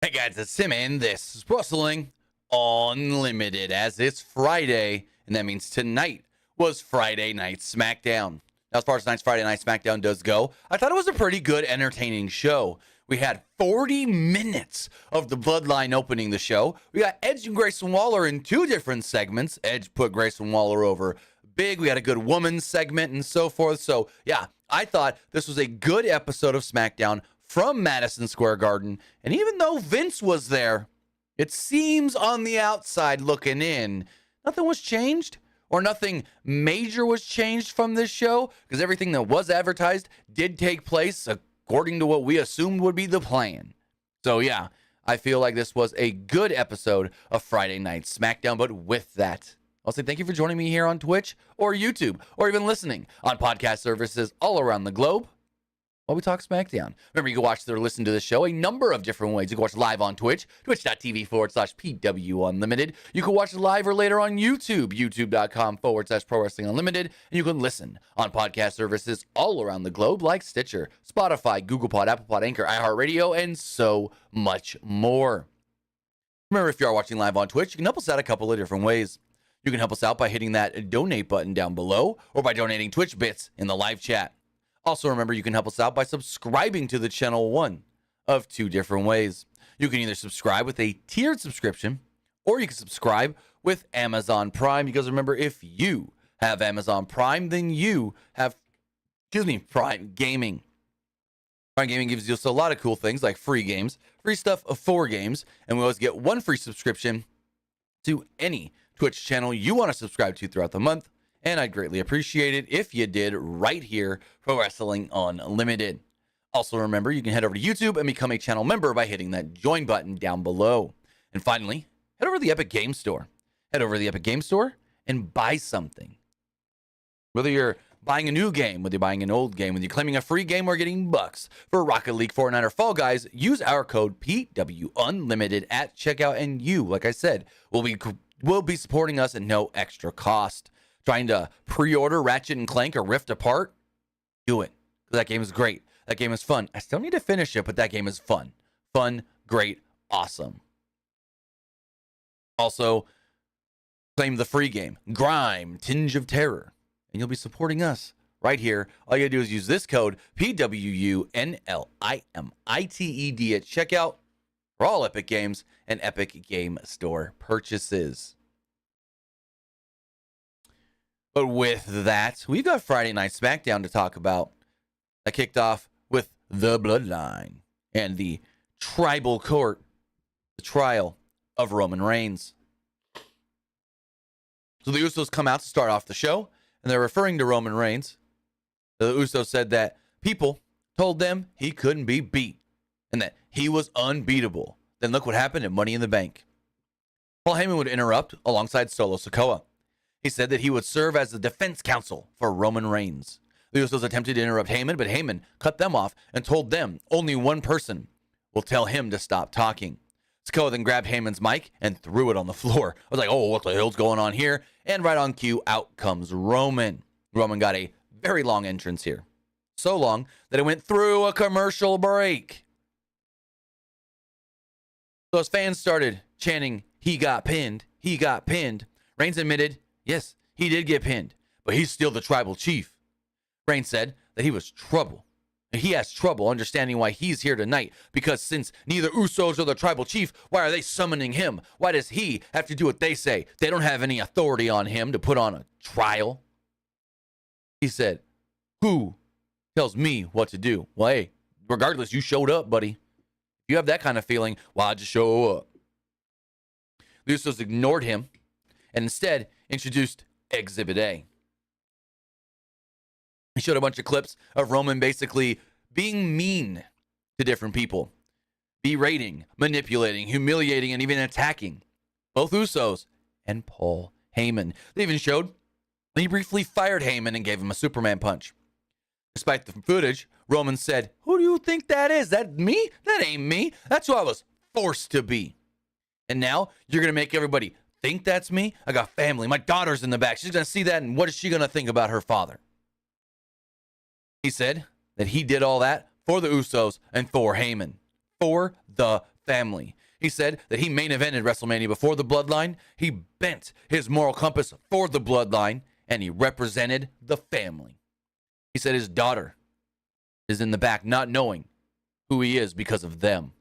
Hey guys, it's Tim, and this is Wrestling Unlimited, as it's Friday, and that means tonight was Friday Night Smackdown. Now, as far as tonight's Friday Night Smackdown does go, I thought it was a pretty good, entertaining show. We had 40 minutes of the Bloodline opening the show. We got Edge and Grayson Waller in two different segments. Edge put Grayson Waller over big. We had a good woman's segment and so forth. So, yeah, I thought this was a good episode of SmackDown from Madison Square Garden. And even though Vince was there, it seems on the outside looking in, nothing was changed or nothing major was changed from this show, because everything that was advertised did take place according to what we assumed would be the plan. So yeah, I feel like this was a good episode of Friday Night SmackDown. But with that, I'll say thank you for joining me here on Twitch or YouTube, or even listening on podcast services all around the globe while we talk SmackDown. Remember, you can watch or listen to the show a number of different ways. You can watch live on Twitch, twitch.tv/PWU Unlimited. You can watch live or later on YouTube, youtube.com/Pro Wrestling Unlimited. And you can listen on podcast services all around the globe like Stitcher, Spotify, Google Pod, Apple Pod, Anchor, iHeartRadio, and so much more. Remember, if you are watching live on Twitch, you can help us out a couple of different ways. You can help us out by hitting that donate button down below, or by donating Twitch bits in the live chat. Also, remember, you can help us out by subscribing to the channel one of two different ways. You can either subscribe with a tiered subscription, or you can subscribe with Amazon Prime. Because remember, if you have Amazon Prime, then you have, Prime Gaming. Prime Gaming gives you a lot of cool things like free games, free stuff for games, and we always get one free subscription to any Twitch channel you want to subscribe to throughout the month. And I'd greatly appreciate it if you did right here for Wrestling Unlimited. Also, remember, you can head over to YouTube and become a channel member by hitting that join button down below. And finally, head over to the Epic Game Store. Head over to the Epic Game Store and buy something. Whether you're buying a new game, whether you're buying an old game, whether you're claiming a free game or getting bucks for Rocket League, Fortnite, or Fall Guys, use our code PW Unlimited at checkout, and you, like I said, will be supporting us at no extra cost. Trying to pre-order Ratchet and Clank or Rift Apart? Do it. Because that game is great. That game is fun. I still need to finish it, but that game is fun. Fun, great, awesome. Also, claim the free game, Grime, Tinge of Terror. And you'll be supporting us right here. All you gotta do is use this code, PWUNLIMITED at checkout for all Epic Games and Epic Game Store purchases. But with that, we've got Friday Night Smackdown to talk about. That kicked off with the Bloodline and the Tribal Court, the trial of Roman Reigns. So the Usos come out to start off the show, and they're referring to Roman Reigns. The Usos said that people told them he couldn't be beat and that he was unbeatable. Then look what happened at Money in the Bank. Paul Heyman would interrupt alongside Solo Sikoa. He said that he would serve as the defense counsel for Roman Reigns. The Usos attempted to interrupt Heyman, but Heyman cut them off and told them only one person will tell him to stop talking. Sikoa then grabbed Heyman's mic and threw it on the floor. I was like, oh, what the hell's going on here? And right on cue, out comes Roman. Roman got a very long entrance here. So long that it went through a commercial break. So as fans started chanting, he got pinned, he got pinned, Reigns admitted, yes, he did get pinned, but he's still the tribal chief. Reigns said that he was trouble. And he has trouble understanding why he's here tonight, because since neither Usos or the tribal chief, why are they summoning him? Why does he have to do what they say? They don't have any authority on him to put on a trial. He said, who tells me what to do? Well, hey, regardless, you showed up, buddy. If you have that kind of feeling, why'd you show up? The Usos ignored him and instead introduced Exhibit A. He showed a bunch of clips of Roman basically being mean to different people, berating, manipulating, humiliating, and even attacking both Usos and Paul Heyman. They even showed that he briefly fired Heyman and gave him a Superman punch. Despite the footage, Roman said, who do you think that is? That me? That ain't me. That's who I was forced to be. And now you're going to make everybody think that's me? I got family. My daughter's in the back. She's going to see that, and what is she going to think about her father? He said that he did all that for the Usos and for Heyman. For the family. He said that he main evented WrestleMania before the Bloodline. He bent his moral compass for the Bloodline, and he represented the family. He said his daughter is in the back not knowing who he is because of them.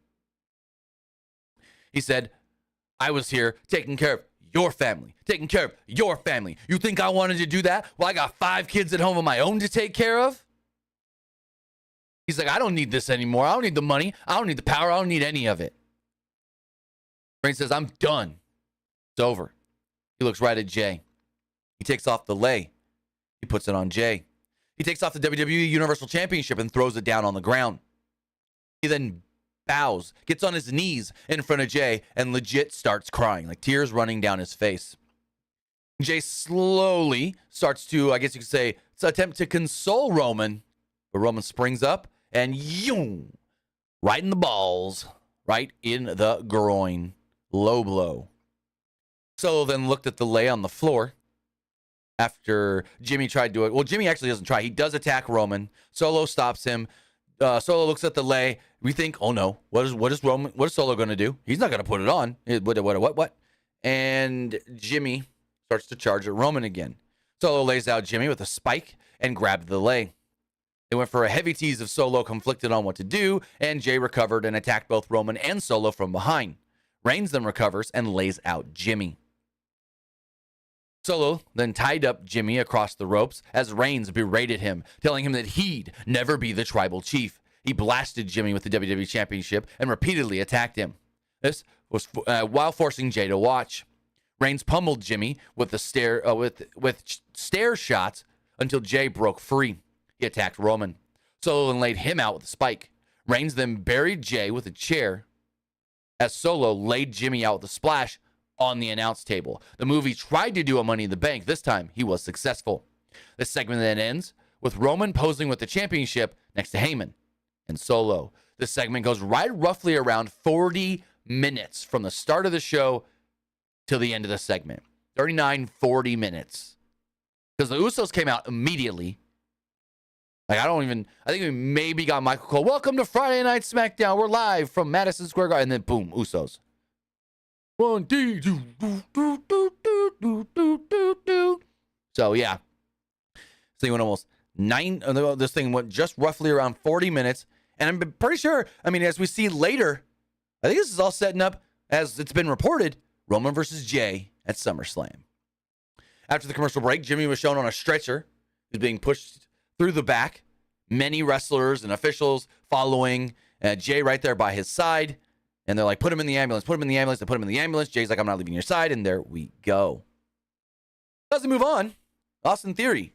He said, I was here taking care of your family, taking care of your family. You think I wanted to do that? Well, I got 5 kids at home of my own to take care of. He's like, I don't need this anymore. I don't need the money. I don't need the power. I don't need any of it. Reigns says, I'm done. It's over. He looks right at Jay. He takes off the lei. He puts it on Jay. He takes off the WWE Universal Championship and throws it down on the ground. He then bows, gets on his knees in front of Jay, and legit starts crying, like tears running down his face. Jay slowly starts to, I guess you could say, it's an attempt to console Roman, but Roman springs up and right in the balls, right in the groin. Low blow. Solo then looked at the lei on the floor after Jimmy tried to, well, Jimmy actually doesn't try. He does attack Roman. Solo stops him. Solo looks at the lei. We think, oh no, what is Solo going to do? He's not going to put it on. What? And Jimmy starts to charge at Roman again. Solo lays out Jimmy with a spike and grabbed the lei. They went for a heavy tease of Solo conflicted on what to do, and Jay recovered and attacked both Roman and Solo from behind. Reigns then recovers and lays out Jimmy. Solo then tied up Jimmy across the ropes as Reigns berated him, telling him that he'd never be the tribal chief. He blasted Jimmy with the WWE Championship and repeatedly attacked him. This was while forcing Jay to watch. Reigns pummeled Jimmy with stair shots until Jay broke free. He attacked Roman. Solo then laid him out with a spike. Reigns then buried Jay with a chair as Solo laid Jimmy out with a splash on the announce table. The movie tried to do a Money in the Bank. This time, he was successful. This segment then ends with Roman posing with the championship next to Heyman and Solo. This segment goes roughly around 40 minutes from the start of the show till the end of the segment. 40 minutes. Because the Usos came out immediately. I think we maybe got Michael Cole. Welcome to Friday Night SmackDown. We're live from Madison Square Garden. And then boom, Usos. 1, 2, 2. So yeah. This thing went almost this thing went just roughly around 40 minutes. And I'm pretty sure, as we see later, I think this is all setting up, as it's been reported, Roman versus Jay at SummerSlam. After the commercial break, Jimmy was shown on a stretcher. He's being pushed through the back. Many wrestlers and officials following. Jay right there by his side. And they're like, put him in the ambulance, put him in the ambulance. They put him in the ambulance. Jay's like, I'm not leaving your side. And there we go. Doesn't move on. Austin Theory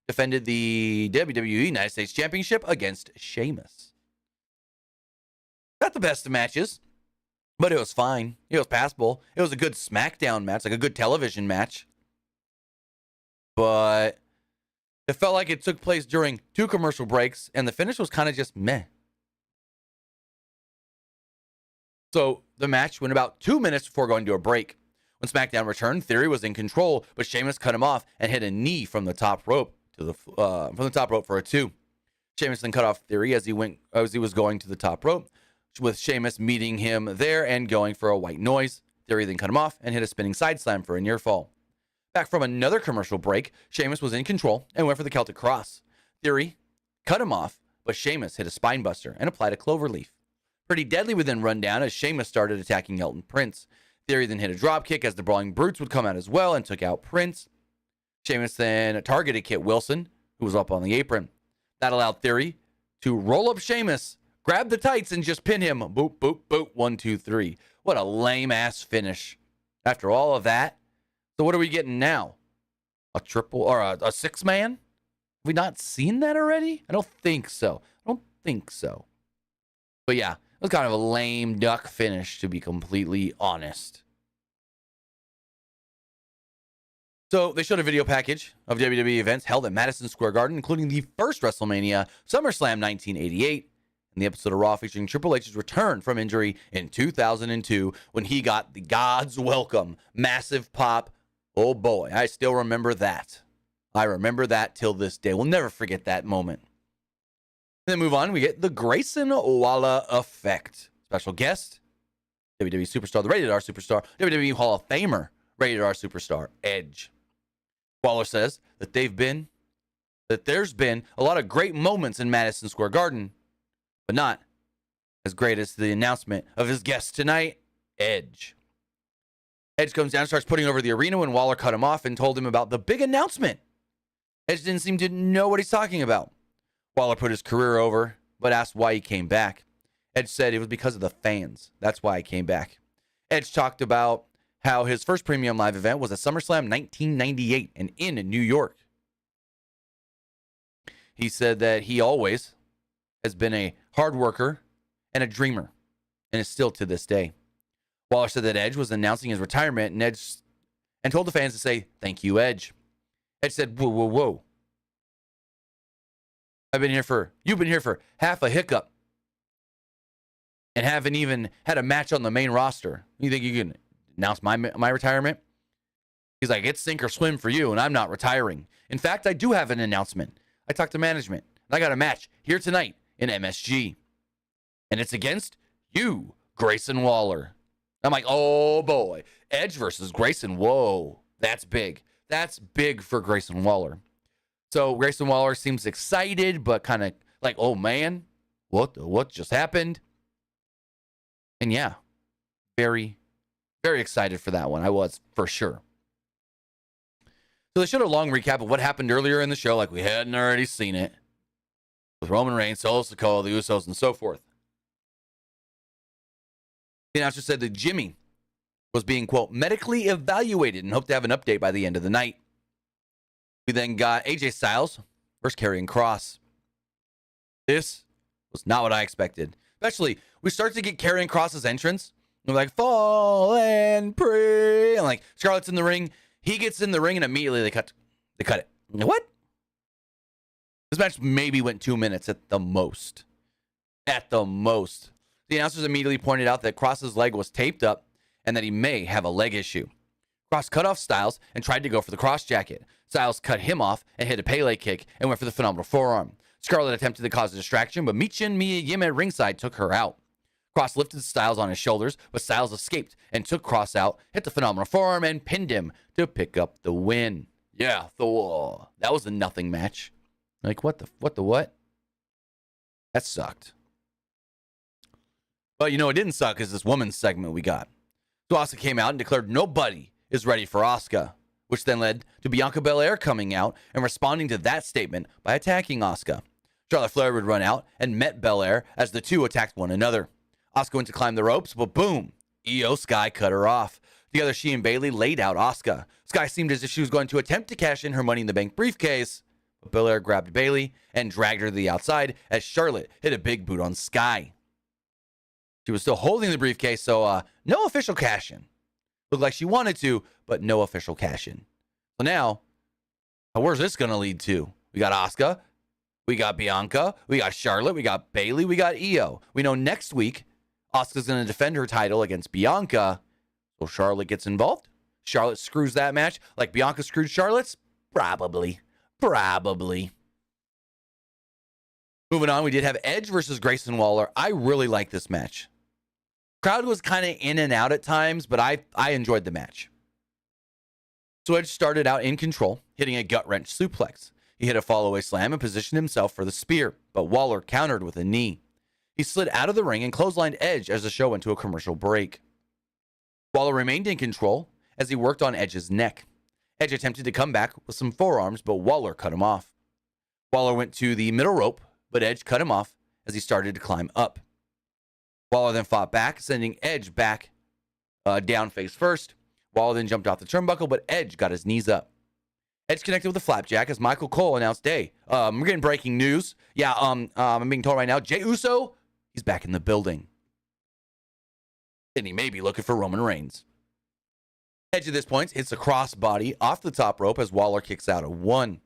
defended the WWE United States Championship against Sheamus. Not the best of matches, but it was fine. It was passable. It was a good SmackDown match, like a good television match. But it felt like it took place during 2 commercial breaks, and the finish was kind of just meh. So the match went about 2 minutes before going to a break. When SmackDown returned, Theory was in control, but Sheamus cut him off and hit a knee from the top rope for a 2. Sheamus then cut off Theory as he was going to the top rope, with Sheamus meeting him there and going for a white noise. Theory then cut him off and hit a spinning side slam for a near fall. Back from another commercial break, Sheamus was in control and went for the Celtic Cross. Theory cut him off, but Sheamus hit a spine buster and applied a cloverleaf. Pretty Deadly would then run down as Sheamus started attacking Elton Prince. Theory then hit a dropkick as the Brawling Brutes would come out as well and took out Prince. Sheamus then targeted Kit Wilson, who was up on the apron. That allowed Theory to roll up Sheamus, grab the tights, and just pin him. Boop, boop, boop. 1, 2, 3. What a lame-ass finish. After all of that, so what are we getting now? A triple or a 6-man? Have we not seen that already? I don't think so. But yeah, it was kind of a lame duck finish, to be completely honest. So they showed a video package of WWE events held at Madison Square Garden, including the first WrestleMania, SummerSlam 1988, and the episode of Raw featuring Triple H's return from injury in 2002 when he got the God's Welcome massive pop. Oh boy, I still remember that. I remember that till this day. We'll never forget that moment. Then move on, we get the Grayson Walla effect. Special guest, WWE superstar, the rated R superstar, WWE Hall of Famer, rated R superstar, Edge. Waller says that there's been a lot of great moments in Madison Square Garden, but not as great as the announcement of his guest tonight, Edge. Edge comes down and starts putting over the arena when Waller cut him off and told him about the big announcement. Edge didn't seem to know what he's talking about. Waller put his career over, but asked why he came back. Edge said it was because of the fans. That's why I came back. Edge talked about how his first premium live event was at SummerSlam 1998 and in New York. He said that he always has been a hard worker and a dreamer, and is still to this day. Waller said that Edge was announcing his retirement, and told the fans to say, "Thank you, Edge." Edge said, "Whoa, whoa, whoa. You've been here for half a hiccup and haven't even had a match on the main roster. You think you can announce my retirement?" He's like, "It's sink or swim for you, and I'm not retiring. In fact, I do have an announcement. I talked to management, and I got a match here tonight in MSG. And it's against you, Grayson Waller." I'm like, oh boy, Edge versus Grayson. Whoa, that's big. That's big for Grayson Waller. So Grayson Waller seems excited, but kind of like, oh man, what just happened? And yeah, very, very excited for that one. I was, for sure. So they showed a long recap of what happened earlier in the show, like we hadn't already seen it, with Roman Reigns, Solo Sikoa, the Usos, and so forth. The announcer said that Jimmy was being, quote, medically evaluated and hoped to have an update by the end of the night. We then got AJ Styles versus Karrion Kross. This was not what I expected. Especially, we start to get Karrion Kross's entrance. We're like, fall and pray. And like, Charlotte's in the ring. He gets in the ring and immediately they cut it. What? This match maybe went 2 minutes at the most. At the most. The announcers immediately pointed out that Kross's leg was taped up and that he may have a leg issue. Kross cut off Styles and tried to go for the cross jacket. Styles cut him off and hit a Pele kick and went for the phenomenal forearm. Scarlett attempted to cause a distraction, but Michin Mia Yim at ringside took her out. Kross lifted Styles on his shoulders, but Styles escaped and took Kross out, hit the phenomenal forearm, and pinned him to pick up the win. Yeah, that was a nothing match. Like, what? That sucked. But you know, it didn't suck is this woman's segment we got. So Asuka came out and declared nobody is ready for Asuka, which then led to Bianca Belair coming out and responding to that statement by attacking Asuka. Charlotte Flair would run out and met Belair as the two attacked one another. Asuka went to climb the ropes, but boom, Io Sky cut her off. Together, she and Bayley laid out Asuka. Sky seemed as if she was going to attempt to cash in her Money in the Bank briefcase, but Belair grabbed Bayley and dragged her to the outside as Charlotte hit a big boot on Sky. She was still holding the briefcase, so no official cash-in. Looked like she wanted to, but no official cash-in. So now, where's this going to lead to? We got Asuka, we got Bianca, we got Charlotte, we got Bayley, we got Io. We know next week, Asuka's going to defend her title against Bianca. So Charlotte gets involved. Charlotte screws that match like Bianca screwed Charlotte's? Probably. Moving on, we did have Edge versus Grayson Waller. I really like this match. Crowd was kind of in and out at times, but I enjoyed the match. So Edge started out in control, hitting a gut-wrench suplex. He hit a fall-away slam and positioned himself for the spear, but Waller countered with a knee. He slid out of the ring and clotheslined Edge as the show went to a commercial break. Waller remained in control as he worked on Edge's neck. Edge attempted to come back with some forearms, but Waller cut him off. Waller went to the middle rope, but Edge cut him off as he started to climb up. Waller then fought back, sending Edge back down face first. Waller then jumped off the turnbuckle, but Edge got his knees up. Edge connected with a flapjack as Michael Cole announced, hey, we're getting breaking news. Yeah, I'm being told right now, Jey Uso, he's back in the building. And he may be looking for Roman Reigns. Edge at this point hits a crossbody off the top rope as Waller kicks out a 1.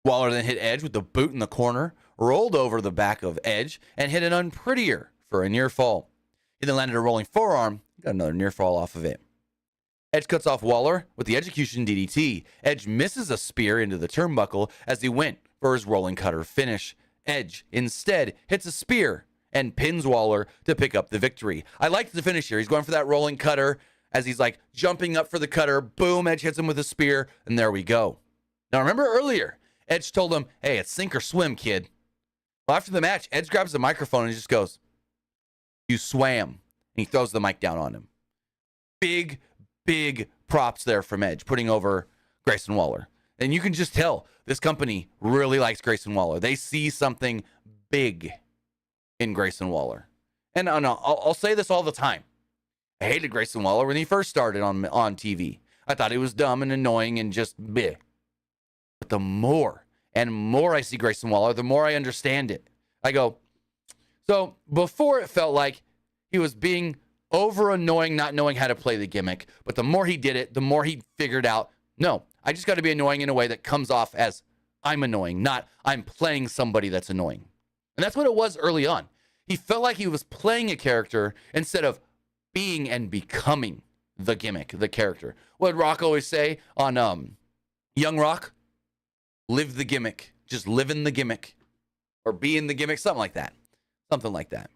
Waller then hit Edge with the boot in the corner, rolled over the back of Edge, and hit an unprettier for a near fall. He then landed a rolling forearm, got another near fall off of it. Edge cuts off Waller with the execution DDT. Edge misses a spear into the turnbuckle as he went for his rolling cutter finish. Edge instead hits a spear and pins Waller to pick up the victory. I liked the finish here. He's going for that rolling cutter as he's like jumping up for the cutter. Boom, Edge hits him with a spear, and there we go. Now, remember earlier, Edge told him, hey, it's sink or swim, kid. Well, after the match, Edge grabs the microphone and he just goes, you swam. And he throws the mic down on him. Big props there from Edge, putting over Grayson Waller. And you can just tell this company really likes Grayson Waller. They see something big in Grayson Waller. And I'll say this all the time. I hated Grayson Waller when he first started on TV. I thought he was dumb and annoying and just bleh. But the more and more I see Grayson Waller, the more I understand it. I go, so before it felt like he was being over annoying, not knowing how to play the gimmick. But the more he did it, the more he figured out, no, I just got to be annoying in a way that comes off as I'm annoying, not I'm playing somebody that's annoying. And that's what it was early on. He felt like he was playing a character instead of being and becoming the gimmick, the character. What did Rock always say on Young Rock? Live the gimmick. Just live in the gimmick. Or be in the gimmick. Something like that. Something like that.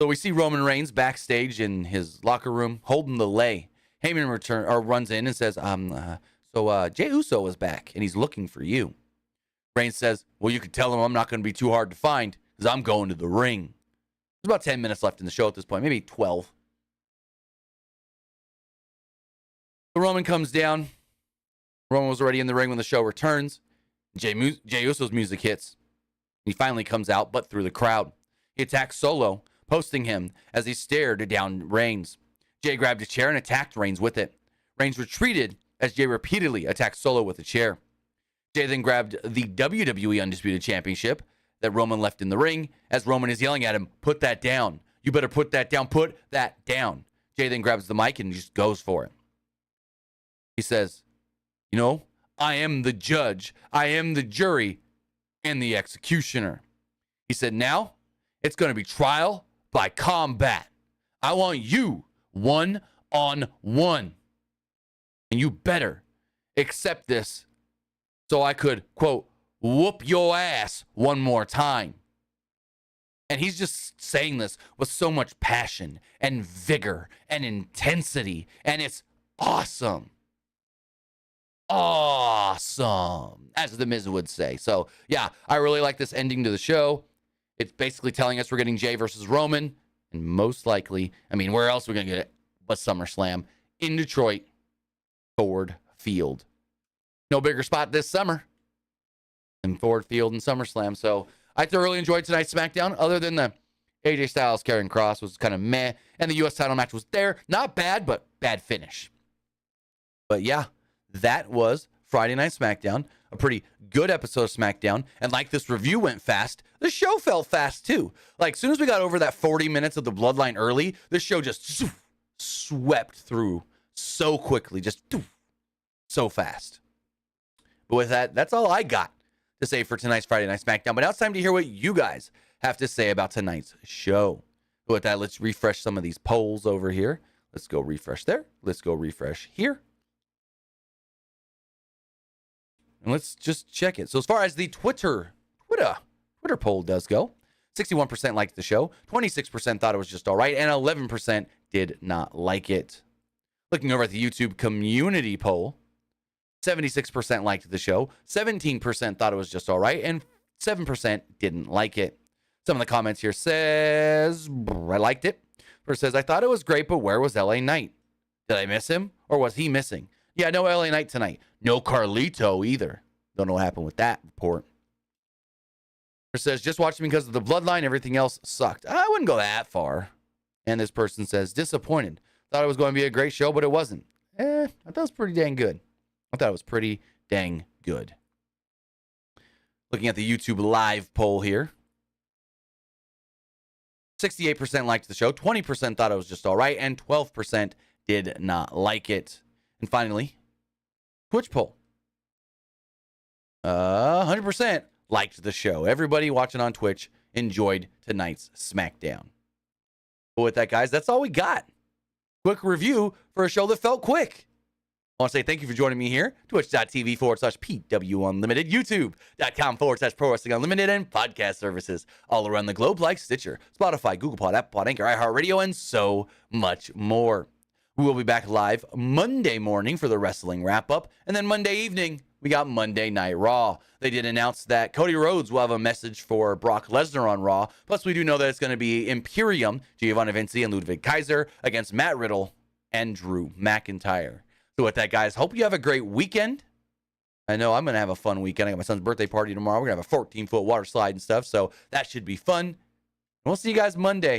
So we see Roman Reigns backstage in his locker room holding the lei. Heyman runs in and says, Jey Uso is back and he's looking for you. Reigns says, well, you could tell him I'm not going to be too hard to find because I'm going to the ring. There's about 10 minutes left in the show at this point, maybe 12. So Roman comes down. Roman was already in the ring when the show returns. Jey Uso's music hits. He finally comes out, but through the crowd. He attacks Solo, posting him as he stared down Reigns. Jey grabbed a chair and attacked Reigns with it. Reigns retreated as Jey repeatedly attacked Solo with a chair. Jey then grabbed the WWE Undisputed Championship that Roman left in the ring as Roman is yelling at him, put that down. You better put that down. Put that down. Jey then grabs the mic and just goes for it. He says, you know, I am the judge. I am the jury and the executioner. He said, now it's going to be trial by combat. I want you one-on-one. And you better accept this so I could, quote, whoop your ass one more time. And he's just saying this with so much passion and vigor and intensity. And it's awesome. Awesome, as the Miz would say. So, yeah, I really like this ending to the show. It's basically telling us we're getting Jey versus Roman. And most likely, I mean, where else are we going to get it but SummerSlam in Detroit, Ford Field. No bigger spot this summer than Ford Field and SummerSlam. So I thoroughly enjoyed tonight's SmackDown, other than the AJ Styles, Karrion Kross was kind of meh. And the U.S. title match was there. Not bad, but bad finish. But yeah, that was Friday Night SmackDown. A pretty good episode of SmackDown. And like this review went fast, the show felt fast too. Like as soon as we got over that 40 minutes of the Bloodline early, this show just swept through so quickly. Just so fast. But with that, that's all I got to say for tonight's Friday Night SmackDown. But now it's time to hear what you guys have to say about tonight's show. But with that, let's refresh some of these polls over here. Let's go refresh there. Let's go refresh here. And let's just check it. So as far as the Twitter poll does go, 61% liked the show, 26% thought it was just all right, and 11% did not like it. Looking over at the YouTube community poll, 76% liked the show, 17% thought it was just all right, and 7% didn't like it. Some of the comments here says, I liked it. First says, I thought it was great, but where was LA Knight? Did I miss him, or was he missing? Yeah, no LA Knight tonight. No Carlito either. Don't know what happened with that report. It says, just watching because of the Bloodline. Everything else sucked. I wouldn't go that far. And this person says, disappointed. Thought it was going to be a great show, but it wasn't. I thought it was pretty dang good. Looking at the YouTube live poll here. 68% liked the show. 20% thought it was just all right. And 12% did not like it. And finally, Twitch poll. 100% liked the show. Everybody watching on Twitch enjoyed tonight's SmackDown. But with that, guys, that's all we got. Quick review for a show that felt quick. want to say thank you for joining me here. Twitch.tv/PWU Unlimited, YouTube.com/Pro Wrestling Unlimited, and podcast services all around the globe like Stitcher, Spotify, Google Pod, Apple Pod, Anchor, iHeartRadio, and so much more. We will be back live Monday morning for the wrestling wrap-up, and then Monday evening, we got Monday Night Raw. They did announce that Cody Rhodes will have a message for Brock Lesnar on Raw. Plus, we do know that it's going to be Imperium, Giovanni Vinci, and Ludwig Kaiser against Matt Riddle and Drew McIntyre. So with that, guys, hope you have a great weekend. I know I'm going to have a fun weekend. I got my son's birthday party tomorrow. We're going to have a 14-foot water slide and stuff, so that should be fun. And we'll see you guys Monday.